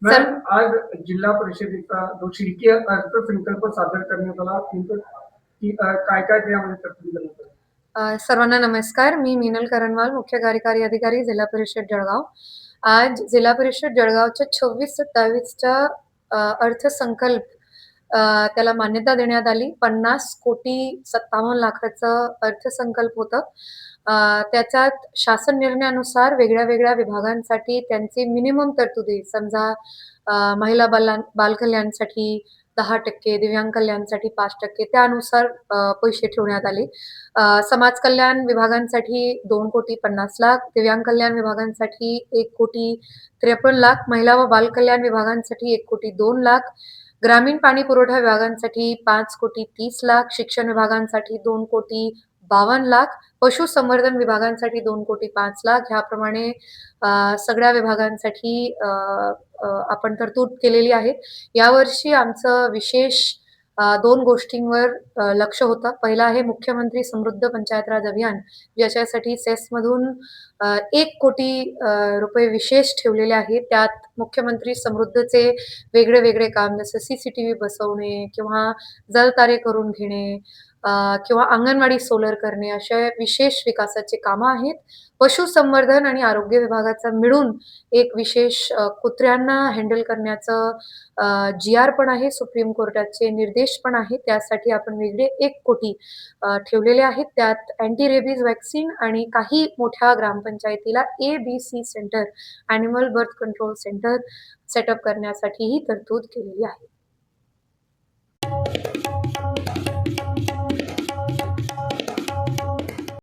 Sir madam, आज जिल्हा परिषदेचा जो शिर्कीय अर्थसंकल्प सादर करण्यात आला, काय काय त्यामध्ये तरतुदी करण्यात आल्या? सर्वांना नमस्कार. मी मीनल करणवाल, मुख्य कार्यकारी अधिकारी जिल्हा परिषद जळगाव. आज जिल्हा परिषद जळगावच्या 26-27च्या अर्थसंकल्प त्याला मान्यता देण्यात आली. 50,57,00,000चं अर्थसंकल्प होतं. त्याच्यात शासन निर्णयानुसार वेगळ्या-वेगळ्या विभागांसाठी त्यांची मिनिमम तरतुदी समजा महिला बालकल्याणसाठी 10%, दिव्यांग कल्याणसाठी 5% त्यानुसार पैसे ठेवण्यात आले. समाज कल्याण विभागांसाठी 2,50,00,000, दिव्यांग कल्याण विभागांसाठी 1,53,00,000, महिला व बालकल्याण विभागांसाठी 1,02,00,000, ग्रामीण पाणी पुरवठा विभागांसाठी 5,30,00,000, शिक्षण विभागांसाठी 2,52,00,000, पशुसंवर्धन विभागांसाठी 2,05,00,000 ह्याप्रमाणे सगळ्या विभागांसाठी आपण तरतूद केलेली आहे. यावर्षी आमचं विशेष 2 गोष्टींवर लक्ष होतं. पहिलं आहे मुख्यमंत्री समृद्ध पंचायत राज अभियान, ज्याच्यासाठी सेसमधून 1,00,00,000 रुपये विशेष ठेवलेले आहेत. त्यात मुख्यमंत्री समृद्धचे वेगळे-वेगळे काम जसं सीसीटीव्ही बसवणे किंवा जलतारे करून घेणे किंवा अंगणवाडी सोलर करणे अशा विशेष विकासाची कामं आहेत. पशुसंवर्धन आणि आरोग्य विभागाचा मिळून एक विशेष कुत्र्यांना हँडल करण्याचं जी-आर पण आहे, सुप्रीम कोर्टाचे निर्देश पण आहेत. त्यासाठी आपण वेगळे 1,00,00,000 ठेवलेले आहेत. त्यात अँटी रेबीज व्हॅक्सीन आणि काही मोठ्या ग्रामपंचायतीला ABC centre, animal birth control centre setup करण्यासाठी ही तरतूद केलेली आहे.